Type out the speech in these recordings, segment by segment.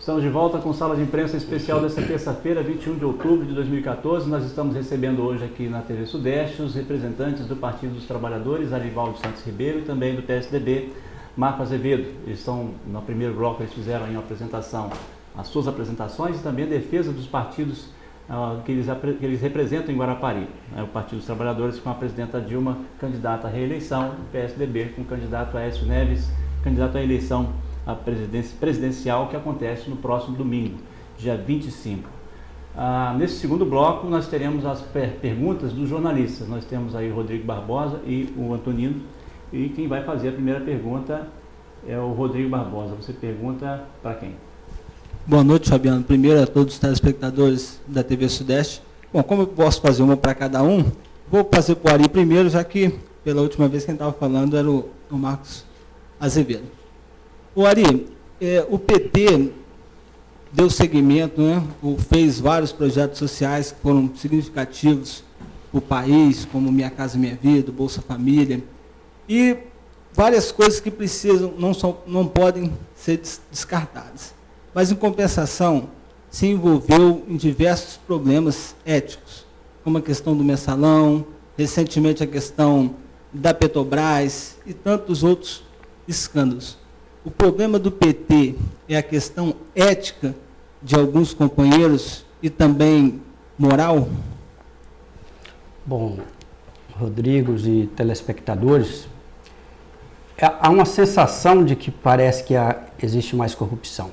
Estamos de volta com sala de imprensa especial desta terça-feira, 21 de outubro de 2014. Nós estamos recebendo hoje aqui na TV Sudeste os representantes do Partido dos Trabalhadores, Arivaldo Santos Ribeiro, e também do PSDB, Marco Azevedo. Eles estão, no primeiro bloco, eles fizeram em apresentação as suas apresentações e também a defesa dos partidos que eles representam em Guarapari. O Partido dos Trabalhadores com a presidenta Dilma, candidata à reeleição, o PSDB com o candidato Aécio Neves, candidato à eleição a presidencial, que acontece no próximo domingo, dia 25. Nesse segundo bloco, nós teremos as perguntas dos jornalistas. Nós temos aí o Rodrigo Barbosa e o Antonino, e quem vai fazer a primeira pergunta é o Rodrigo Barbosa. Você pergunta para quem? Boa noite, Fabiano. Primeiro a todos os telespectadores da TV Sudeste. Bom, como eu posso fazer uma para cada um, vou fazer para o Ari primeiro, já que pela última vez quem estava falando era o Marcos Azevedo. O Ari, o PT deu seguimento, fez vários projetos sociais que foram significativos para o país, como Minha Casa Minha Vida, Bolsa Família, e várias coisas que precisam, não podem ser descartadas. Mas, em compensação, se envolveu em diversos problemas éticos, como a questão do mensalão, recentemente a questão da Petrobras e tantos outros escândalos. O problema do PT é a questão ética de alguns companheiros e também moral? Bom, Rodrigos e telespectadores, há uma sensação de que parece que existe mais corrupção.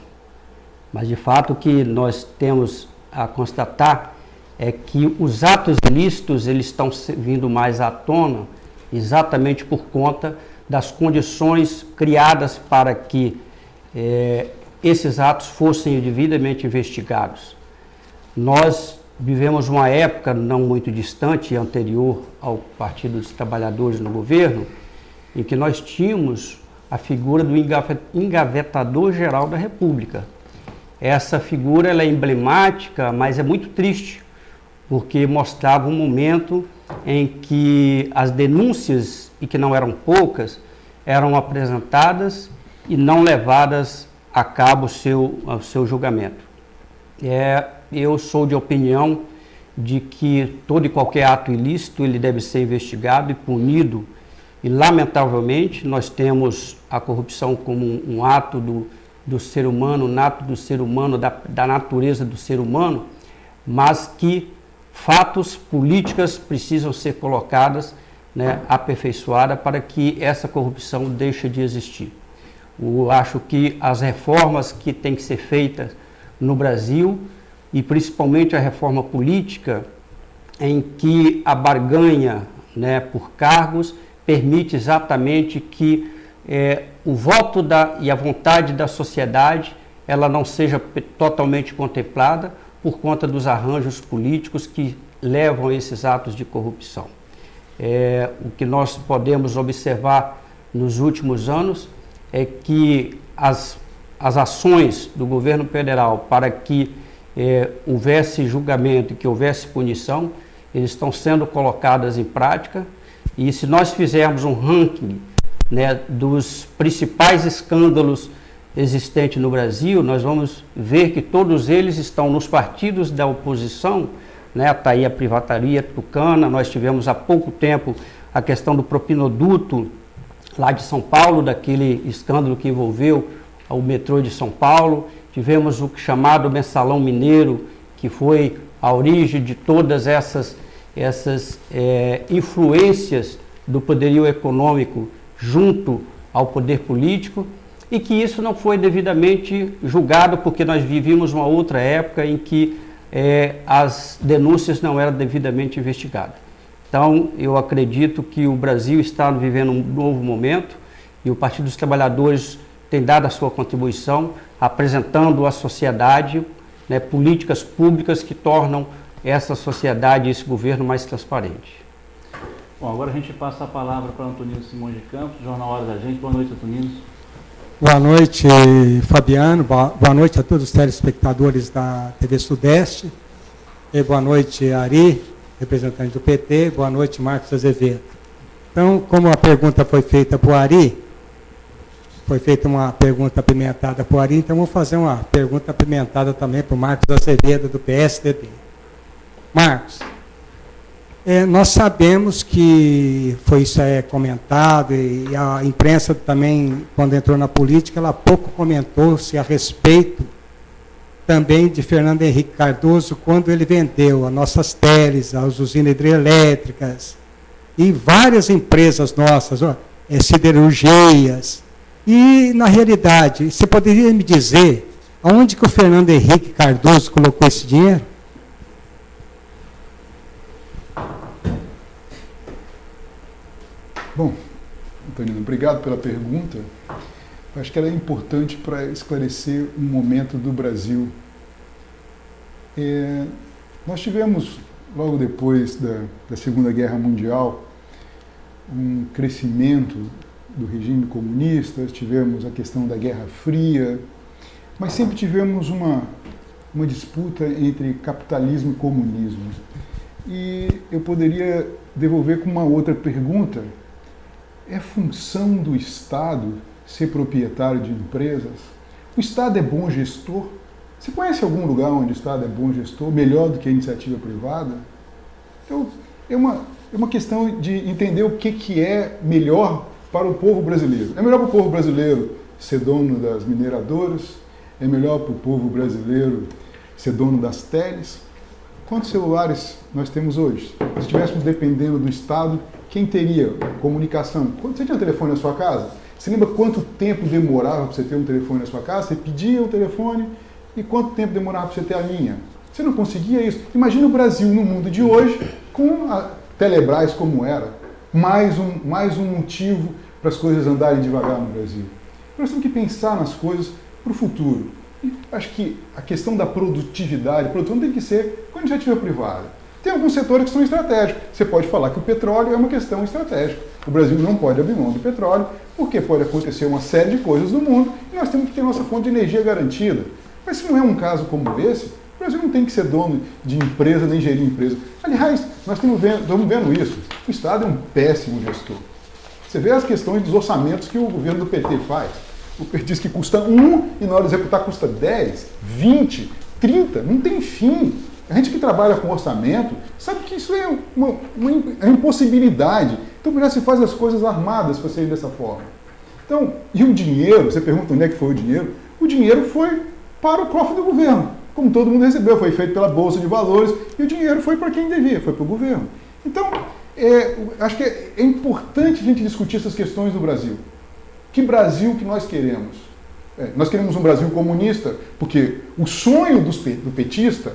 Mas, de fato, o que nós temos a constatar é que os atos ilícitos eles estão vindo mais à tona exatamente por conta das condições criadas para que esses atos fossem devidamente investigados. Nós vivemos uma época não muito distante e anterior ao Partido dos Trabalhadores no governo, em que nós tínhamos a figura do engavetador-geral da República. Essa figura ela é emblemática, mas é muito triste, porque mostrava um momento em que as denúncias, e que não eram poucas, eram apresentadas e não levadas a cabo o seu julgamento. Eu sou de opinião de que todo e qualquer ato ilícito ele deve ser investigado e punido, e lamentavelmente nós temos a corrupção como um ato do ser humano, nato do ser humano, da natureza do ser humano, mas que fatos, políticas precisam ser colocadas, aperfeiçoadas para que essa corrupção deixe de existir. Eu acho que as reformas que têm que ser feitas no Brasil, e principalmente a reforma política, em que a barganha por cargos permite exatamente que o voto e a vontade da sociedade ela não seja totalmente contemplada por conta dos arranjos políticos que levam a esses atos de corrupção. O que nós podemos observar nos últimos anos é que as ações do governo federal para que houvesse julgamento e que houvesse punição, eles estão sendo colocadas em prática, e se nós fizermos um ranking dos principais escândalos existentes no Brasil, nós vamos ver que todos eles estão nos partidos da oposição, está aí a privataria tucana. Nós tivemos há pouco tempo a questão do propinoduto lá de São Paulo, daquele escândalo que envolveu o metrô de São Paulo. Tivemos o chamado mensalão mineiro, que foi a origem de todas essas influências do poderio econômico junto ao poder político, e que isso não foi devidamente julgado, porque nós vivíamos uma outra época em que as denúncias não eram devidamente investigadas. Então, eu acredito que o Brasil está vivendo um novo momento, e o Partido dos Trabalhadores tem dado a sua contribuição, apresentando à sociedade políticas públicas que tornam essa sociedade e esse governo mais transparente. Bom, agora a gente passa a palavra para Antonino Simões de Campos, Jornal Hora da Gente. Boa noite, Antonino. Boa noite, Fabiano. Boa noite a todos os telespectadores da TV Sudeste. E boa noite, Ari, representante do PT. Boa noite, Marcos Azevedo. Então, como a pergunta foi feita para o Ari, foi feita uma pergunta apimentada para o Ari, então vou fazer uma pergunta apimentada também para o Marcos Azevedo, do PSDB. Marcos, nós sabemos que isso comentado, e a imprensa também, quando entrou na política, ela pouco comentou-se a respeito também de Fernando Henrique Cardoso, quando ele vendeu as nossas teles, as usinas hidrelétricas, e várias empresas nossas, siderurgias. E, na realidade, você poderia me dizer aonde que o Fernando Henrique Cardoso colocou esse dinheiro? Bom, Antonino, obrigado pela pergunta. Eu acho que ela é importante para esclarecer um momento do Brasil. Nós tivemos, logo depois da Segunda Guerra Mundial, um crescimento do regime comunista, tivemos a questão da Guerra Fria, mas sempre tivemos uma disputa entre capitalismo e comunismo. E eu poderia devolver com uma outra pergunta. É função do Estado ser proprietário de empresas? O Estado é bom gestor? Você conhece algum lugar onde o Estado é bom gestor, melhor do que a iniciativa privada? Então, é uma questão de entender o que é melhor para o povo brasileiro. É melhor para o povo brasileiro ser dono das mineradoras? É melhor para o povo brasileiro ser dono das teles? Quantos celulares nós temos hoje? Se estivéssemos dependendo do Estado, quem teria comunicação? Quando você tinha um telefone na sua casa, você lembra quanto tempo demorava para você ter um telefone na sua casa? Você pedia o telefone e quanto tempo demorava para você ter a linha? Você não conseguia isso. Imagina o Brasil no mundo de hoje com a Telebrás como era. Mais um motivo para as coisas andarem devagar no Brasil. Nós temos que pensar nas coisas para o futuro. E acho que a questão da produtividade, a produção tem que ser com a iniciativa privada. Tem alguns setores que são estratégicos. Você pode falar que o petróleo é uma questão estratégica. O Brasil não pode abrir mão do petróleo, porque pode acontecer uma série de coisas no mundo e nós temos que ter nossa fonte de energia garantida. Mas se não é um caso como esse, o Brasil não tem que ser dono de empresa nem gerir empresa. Aliás, nós estamos vendo isso. O Estado é um péssimo gestor. Você vê as questões dos orçamentos que o governo do PT faz. O PT diz que custa 1 e na hora de executar custa 10, 20, 30, não tem fim. A gente que trabalha com orçamento sabe que isso é uma impossibilidade. Então já se faz as coisas armadas para serem dessa forma. Então, e o dinheiro, você pergunta onde é que foi o dinheiro? O dinheiro foi para o cofre do governo. Como todo mundo recebeu, foi feito pela Bolsa de Valores e o dinheiro foi para quem devia, foi para o governo. Então, acho que é importante a gente discutir essas questões no Brasil. Que Brasil que nós queremos? Nós queremos um Brasil comunista, porque o sonho do petista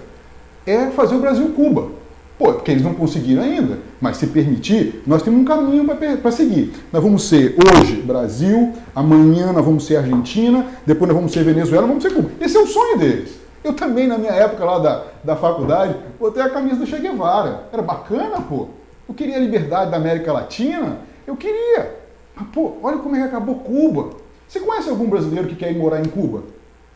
é fazer o Brasil Cuba. Porque eles não conseguiram ainda, mas se permitir, nós temos um caminho para seguir. Nós vamos ser hoje Brasil, amanhã nós vamos ser Argentina, depois nós vamos ser Venezuela, vamos ser Cuba. Esse é o sonho deles. Eu também, na minha época lá da faculdade, botei a camisa do Che Guevara. Era bacana, pô. Eu queria a liberdade da América Latina, eu queria. Mas, pô, olha como é que acabou Cuba. Você conhece algum brasileiro que quer ir morar em Cuba?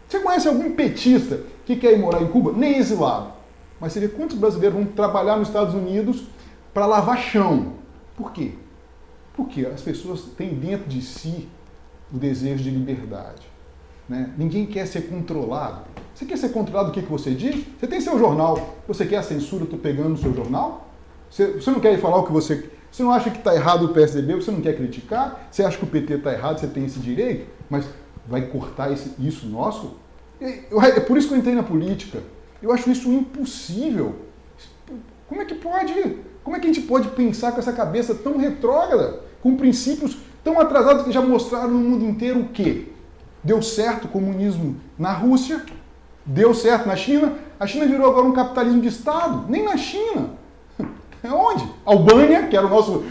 Você conhece algum petista que quer ir morar em Cuba? Nem exilado. Mas você vê quantos brasileiros vão trabalhar nos Estados Unidos para lavar chão. Por quê? Porque as pessoas têm dentro de si o desejo de liberdade. Né? Ninguém quer ser controlado. Você quer ser controlado do que você diz? Você tem seu jornal. Você quer a censura? Estou pegando o seu jornal? Você não quer falar o que você... Você não acha que está errado o PSDB? Você não quer criticar? Você acha que o PT está errado? Você tem esse direito? Mas vai cortar isso nosso? É por isso que eu entrei na política. Eu acho isso impossível. Como é que pode? Como é que a gente pode pensar com essa cabeça tão retrógrada, com princípios tão atrasados que já mostraram no mundo inteiro o quê? Deu certo o comunismo na Rússia, deu certo na China, a China virou agora um capitalismo de Estado, nem na China. É onde? Albânia, que era o nosso...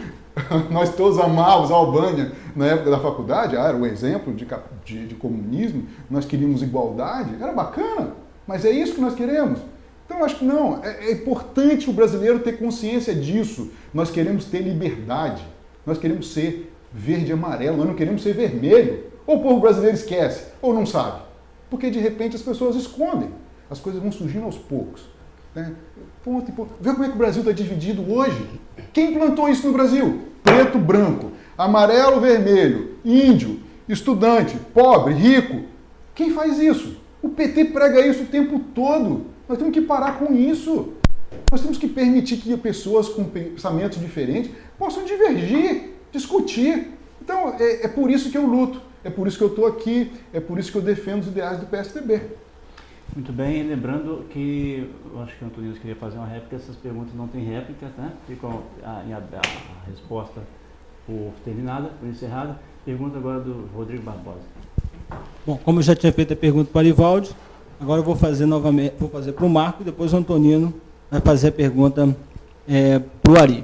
Nós todos amávamos a Albânia na época da faculdade, era um exemplo de comunismo, nós queríamos igualdade, era bacana, mas é isso que nós queremos. Então, eu acho que não, é importante o brasileiro ter consciência disso. Nós queremos ter liberdade, nós queremos ser verde e amarelo, nós não queremos ser vermelho. Ou o povo brasileiro esquece, ou não sabe. Porque, de repente, as pessoas escondem. As coisas vão surgindo aos poucos. Né? Ponto. Vê como é que o Brasil está dividido hoje. Quem plantou isso no Brasil? Preto, branco, amarelo, vermelho, índio. estudante, pobre, rico. Quem faz isso? O PT prega isso o tempo todo. Nós temos que parar com isso. Nós temos que permitir que pessoas com pensamentos diferentes possam divergir, discutir. Então, é por isso que eu luto, é por isso que eu estou aqui, é por isso que eu defendo os ideais do PSDB. Muito bem, e lembrando que, eu acho que o Antônio queria fazer uma réplica, essas perguntas não têm réplica, tá? Ficam a resposta por terminada, por encerrada. Pergunta agora do Rodrigo Barbosa. Bom, como eu já tinha feito a pergunta para o Arivaldo, agora eu vou fazer novamente, vou fazer para o Marco e depois o Antonino vai fazer a pergunta para o Ari.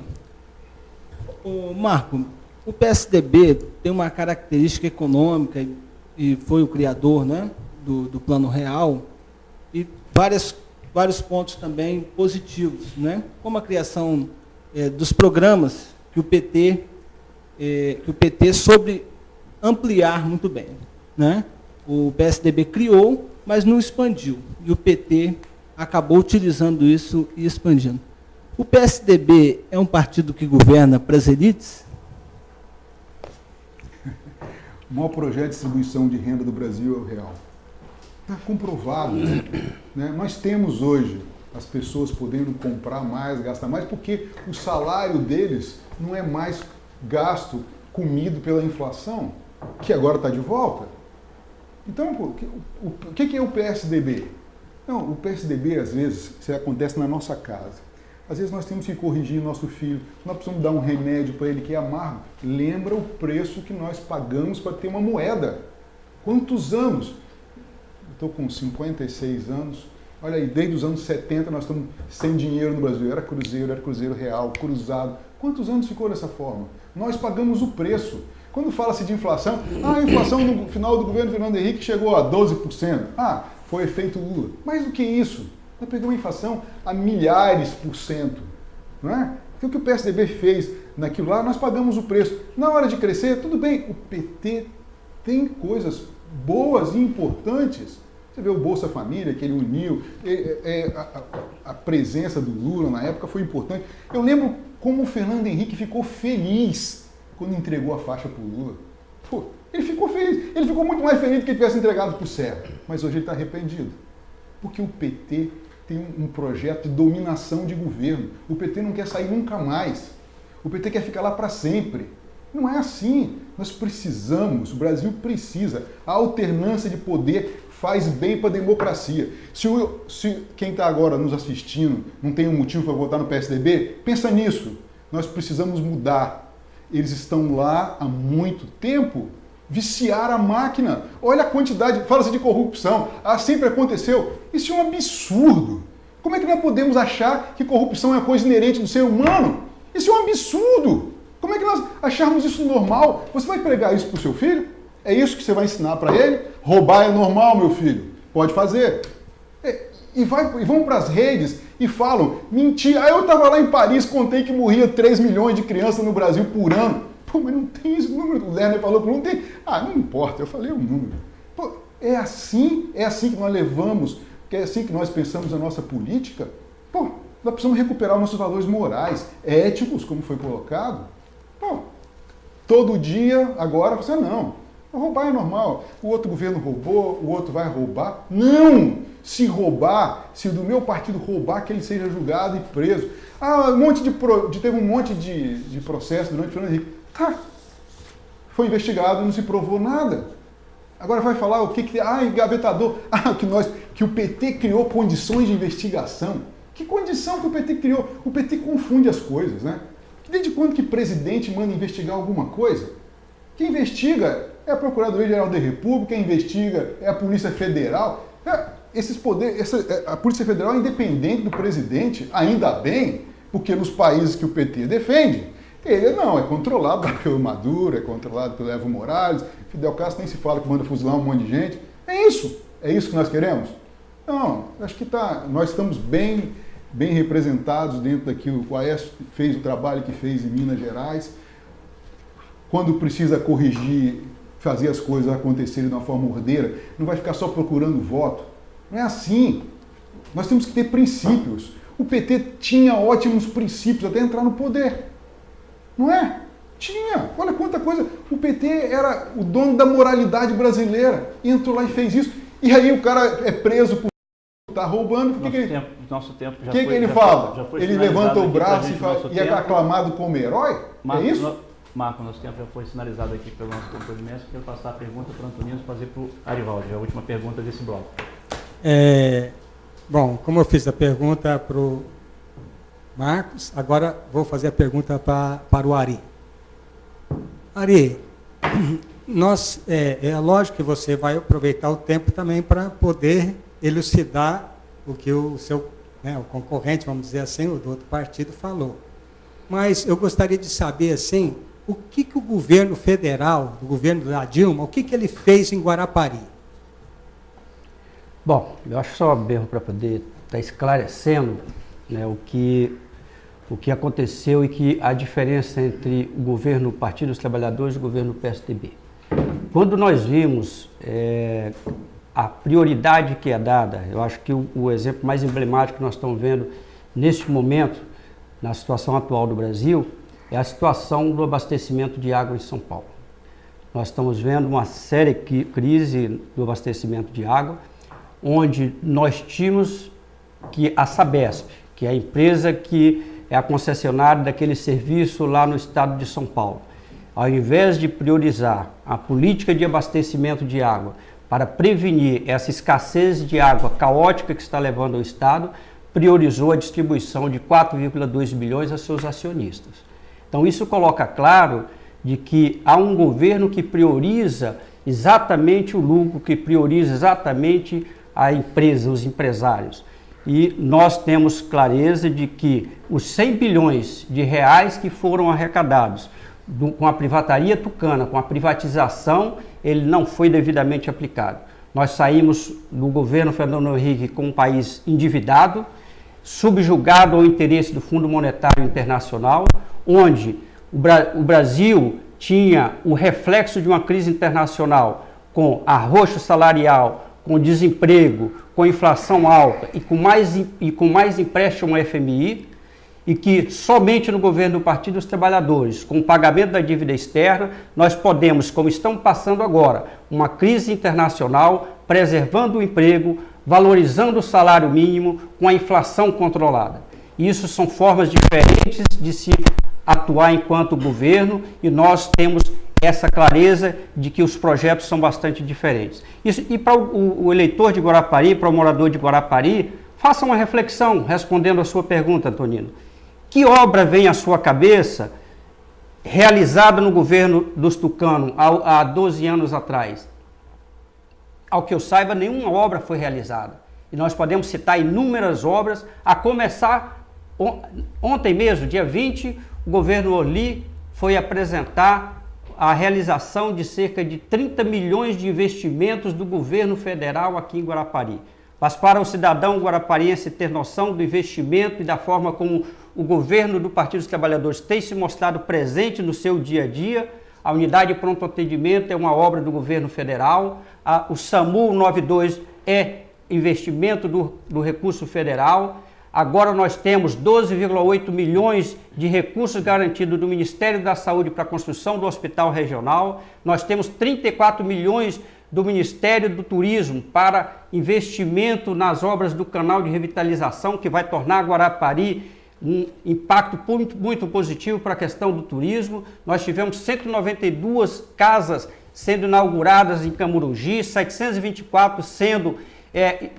O Marco, o PSDB tem uma característica econômica e foi o criador, né, do Plano Real, e vários pontos também positivos, né, como a criação dos programas que o PT soube ampliar muito bem, né? O PSDB criou, mas não expandiu, e o PT acabou utilizando isso e expandindo. O PSDB é um partido que governa para as elites? O maior projeto de distribuição de renda do Brasil é o real. Está comprovado. Né? Nós temos hoje as pessoas podendo comprar mais, gastar mais, porque o salário deles não é mais gasto, comido pela inflação, que agora está de volta. Então, o que é o PSDB? Não, o PSDB, às vezes, isso acontece na nossa casa. Às vezes nós temos que corrigir nosso filho, nós precisamos dar um remédio para ele que é amargo. Lembra o preço que nós pagamos para ter uma moeda. Quantos anos? Estou com 56 anos. Olha aí, desde os anos 70 nós estamos sem dinheiro no Brasil. Era cruzeiro real, cruzado. Quantos anos ficou dessa forma? Nós pagamos o preço. Quando fala-se de inflação, a inflação no final do governo Fernando Henrique chegou a 12%. Foi efeito Lula. Mais do que isso, nós pegamos a inflação a milhares por cento. Não é? Então, o que o PSDB fez naquilo lá, nós pagamos o preço. Na hora de crescer, tudo bem, o PT tem coisas boas e importantes. Você vê o Bolsa Família, que ele uniu, a presença do Lula na época foi importante. Eu lembro como o Fernando Henrique ficou feliz quando entregou a faixa para o Lula. Pô, ele ficou feliz, ele ficou muito mais feliz do que ele tivesse entregado para o Serra. Mas hoje ele está arrependido. Porque o PT tem um projeto de dominação de governo. O PT não quer sair nunca mais. O PT quer ficar lá para sempre. Não é assim. Nós precisamos, o Brasil precisa. A alternância de poder faz bem para a democracia. Se quem está agora nos assistindo não tem um motivo para votar no PSDB, pensa nisso. Nós precisamos mudar. Eles estão lá há muito tempo. Viciar a máquina. Olha a quantidade, fala-se de corrupção. Sempre aconteceu. Isso é um absurdo. Como é que nós podemos achar que corrupção é coisa inerente do ser humano? Isso é um absurdo. Como é que nós acharmos isso normal? Você vai pregar isso para o seu filho? É isso que você vai ensinar para ele? Roubar é normal, meu filho. Pode fazer. E vão para as redes e falam, mentira. Eu estava lá em Paris, contei que morria 3 milhões de crianças no Brasil por ano. Pô, mas não tem esse número. O Lerner falou que não tem. Não importa, eu falei o número. Pô, é assim que nós levamos, que é assim que nós pensamos a nossa política. Pô, nós precisamos recuperar nossos valores morais, éticos, como foi colocado. Pô, todo dia, agora, você não. Roubar é normal. O outro governo roubou, o outro vai roubar. Não! Se roubar, se do meu partido roubar, que ele seja julgado e preso. Teve um monte de processo durante o Fernando Henrique. Foi investigado, não se provou nada. Agora vai falar o que engavetador. Que o PT criou condições de investigação. Que condição que o PT criou? O PT confunde as coisas, né? Desde quando que presidente manda investigar alguma coisa? Quem investiga é a Procuradoria-Geral da República, quem investiga é a Polícia Federal. Esses poderes, a Polícia Federal é independente do presidente, ainda bem, porque nos países que o PT defende, ele não, é controlado pelo Maduro, é controlado pelo Evo Morales, Fidel Castro nem se fala que manda fuzilar um monte de gente. É isso que nós queremos? Não, acho que nós estamos bem representados dentro daquilo. O Aécio fez o trabalho que fez em Minas Gerais. Quando precisa corrigir, fazer as coisas acontecerem de uma forma ordeira, não vai ficar só procurando voto. Não é assim. Nós temos que ter princípios. O PT tinha ótimos princípios até entrar no poder. Não é? Tinha, olha quanta coisa. O PT era o dono da moralidade brasileira, entrou lá e fez isso. E aí o cara é preso por estar roubando. Nosso tempo já foi. O que ele fala? Ele levanta o braço e é aclamado como herói? Marcos, é isso? Marco, nosso tempo já foi sinalizado aqui pelo nosso doutor de mestre. Quero passar a pergunta para o Antonino fazer para o Arivaldo. É a última pergunta desse bloco. Bom, como eu fiz a pergunta para o Marcos, agora vou fazer a pergunta para o Ari. Ari, é lógico que você vai aproveitar o tempo também para poder elucidar o que o seu o concorrente, vamos dizer assim, o do outro partido falou. Mas eu gostaria de saber, assim, o que o governo federal, o governo da Dilma, o que ele fez em Guarapari? Bom, eu acho só, Berro, para poder estar esclarecendo, né, o que aconteceu e que a diferença entre o governo Partido dos Trabalhadores e o governo PSDB. Quando nós vimos a prioridade que é dada, eu acho que o exemplo mais emblemático que nós estamos vendo neste momento, na situação atual do Brasil, é a situação do abastecimento de água em São Paulo. Nós estamos vendo uma séria crise do abastecimento de água, onde nós tínhamos que a Sabesp, que é a empresa que é a concessionária daquele serviço lá no estado de São Paulo, ao invés de priorizar a política de abastecimento de água para prevenir essa escassez de água caótica que está levando ao estado, priorizou a distribuição de 4,2 bilhões a seus acionistas. Então isso coloca claro de que há um governo que prioriza exatamente o lucro, que prioriza exatamente a empresa, os empresários. E nós temos clareza de que os 100 bilhões de reais que foram arrecadados com a privataria tucana, com a privatização, ele não foi devidamente aplicado. Nós saímos do governo Fernando Henrique com um país endividado, subjugado ao interesse do Fundo Monetário Internacional, onde o Brasil tinha o reflexo de uma crise internacional com arroxo salarial, com desemprego, com inflação alta e com mais empréstimo ao FMI, e que somente no governo do Partido dos Trabalhadores, com o pagamento da dívida externa, nós podemos, como estamos passando agora, uma crise internacional, preservando o emprego, valorizando o salário mínimo, com a inflação controlada. Isso são formas diferentes de se atuar enquanto governo, e nós temos essa clareza de que os projetos são bastante diferentes. E para o eleitor de Guarapari, para o morador de Guarapari, faça uma reflexão, respondendo a sua pergunta, Antonino. Que obra vem à sua cabeça, realizada no governo dos tucanos há 12 anos atrás? Ao que eu saiba, nenhuma obra foi realizada. E nós podemos citar inúmeras obras, a começar ontem mesmo, dia 20, o governo Orly foi apresentar a realização de cerca de 30 milhões de investimentos do governo federal aqui em Guarapari. Mas para o cidadão guarapariense ter noção do investimento e da forma como o governo do Partido dos Trabalhadores tem se mostrado presente no seu dia a dia, a unidade de pronto atendimento é uma obra do governo federal, o SAMU 92 é investimento do recurso federal. Agora nós temos 12,8 milhões de recursos garantidos do Ministério da Saúde para a construção do hospital regional. Nós temos 34 milhões do Ministério do Turismo para investimento nas obras do canal de revitalização, que vai tornar Guarapari um impacto muito positivo para a questão do turismo. Nós tivemos 192 casas sendo inauguradas em Camurungi, 724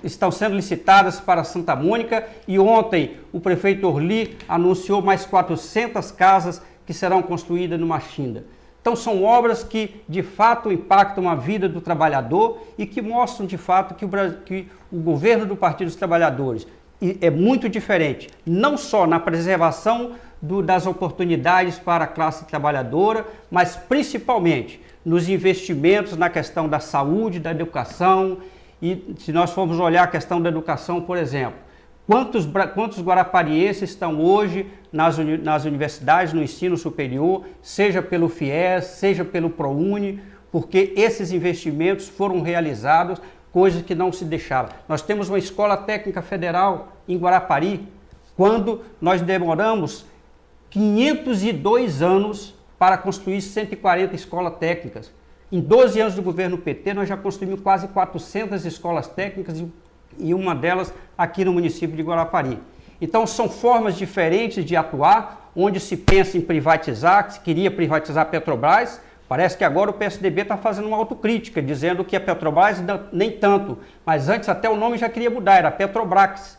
estão sendo licitadas para Santa Mônica, e ontem o prefeito Orly anunciou mais 400 casas que serão construídas no Machinda. Então são obras que de fato impactam a vida do trabalhador e que mostram de fato que o governo do Partido dos Trabalhadores é muito diferente, não só na preservação das oportunidades para a classe trabalhadora, mas principalmente nos investimentos na questão da saúde, da educação. E se nós formos olhar a questão da educação, por exemplo, quantos guaraparienses estão hoje nas universidades, no ensino superior, seja pelo FIES, seja pelo ProUni, porque esses investimentos foram realizados, coisas que não se deixaram. Nós temos uma escola técnica federal em Guarapari, quando nós demoramos 502 anos para construir 140 escolas técnicas. Em 12 anos do governo PT, nós já construímos quase 400 escolas técnicas e uma delas aqui no município de Guarapari. Então, são formas diferentes de atuar, onde se pensa em privatizar, que se queria privatizar a Petrobras. Parece que agora o PSDB está fazendo uma autocrítica, dizendo que a Petrobras nem tanto, mas antes até o nome já queria mudar, era Petrobras.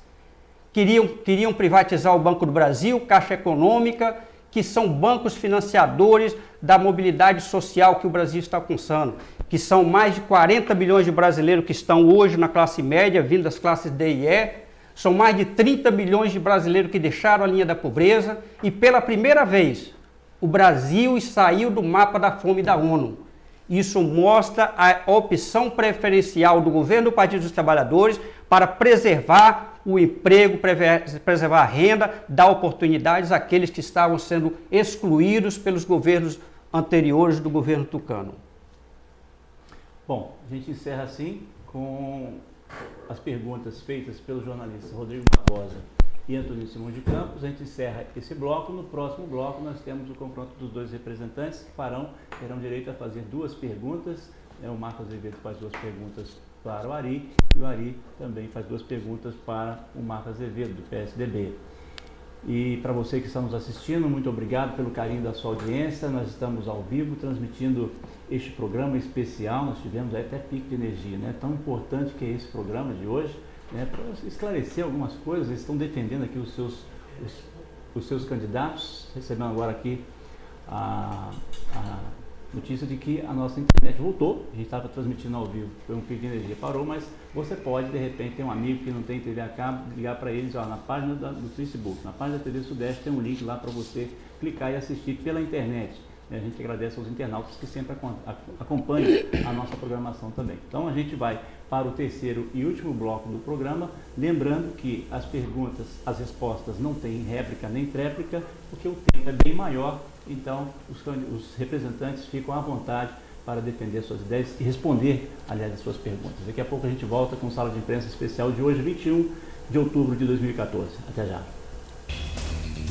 Queriam privatizar o Banco do Brasil, Caixa Econômica, que são bancos financiadores da mobilidade social que o Brasil está alcançando, que são mais de 40 milhões de brasileiros que estão hoje na classe média, vindo das classes D e E, são mais de 30 milhões de brasileiros que deixaram a linha da pobreza e pela primeira vez o Brasil saiu do mapa da fome da ONU. Isso mostra a opção preferencial do governo do Partido dos Trabalhadores para preservar o emprego, preservar a renda, dar oportunidades àqueles que estavam sendo excluídos pelos governos anteriores do governo tucano. Bom, a gente encerra assim com as perguntas feitas pelos jornalistas Rodrigo Barbosa e Antônio Simão de Campos. A gente encerra esse bloco. No próximo bloco nós temos o confronto dos dois representantes que terão direito a fazer duas perguntas. O Marcos Azevedo faz duas perguntas para o Ari e o Ari também faz duas perguntas para o Marcos Azevedo, do PSDB. E para você que está nos assistindo, muito obrigado pelo carinho da sua audiência. Nós estamos ao vivo transmitindo este programa especial. Nós tivemos até pico de energia, né? Tão importante que é esse programa de hoje, né? Para esclarecer algumas coisas. Eles estão defendendo aqui os seus candidatos, recebendo agora aqui a notícia de que a nossa internet voltou. A gente estava transmitindo ao vivo, foi um pico de energia, parou, mas você pode, de repente, ter um amigo que não tem TV a cabo, ligar para eles, na página do Facebook, na página da TV Sudeste, tem um link lá para você clicar e assistir pela internet. A gente agradece aos internautas que sempre acompanham a nossa programação também. Então a gente vai para o terceiro e último bloco do programa, lembrando que as perguntas, as respostas não têm réplica nem tréplica, porque o tempo é bem maior, então os representantes ficam à vontade para defender suas ideias e responder, aliás, as suas perguntas. Daqui a pouco a gente volta com Sala de Imprensa Especial de hoje, 21 de outubro de 2014. Até já.